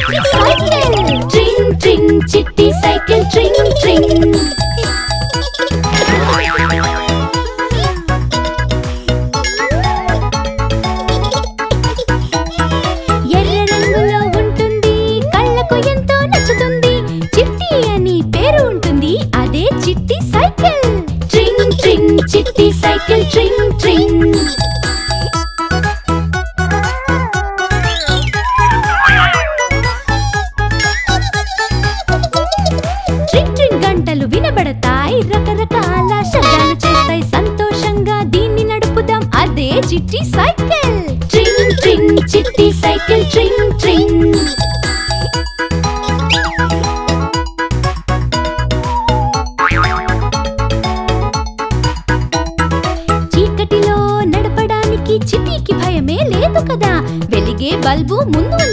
చిట్టి సైకిల్ ట్రింగ్ ట్రింగ్ చిట్టి సైకిల్ ట్రింగ్ ట్రింగ్ ఎర్ర రంగులో ఉంటుంది కళ్ళకు ఎంతో నచ్చుతుంది చిట్టి అని పేరు ఉంటుంది అదే చిట్టి సైకిల్ ట్రింగ్ ట్రింగ్ చిట్టి సైకిల్ ట్రింగ్ ట్రింగ్ ట్రింగ్ ట్రింగ్ గంటలు వినబడతాయి రకరకాల శబ్దాలు చేస్తాయి సంతోషంగా దీన్ని నడుపుదాం అదే చిట్టి సైకిల్ ట్రింగ్ ట్రింగ్ చిట్టి సైకిల్ ట్రింగ్ ట్రింగ్ చీకటిలో నడపడానికి చిట్టికి భయమే లేదు కదా వెలిగే బల్బు ముందు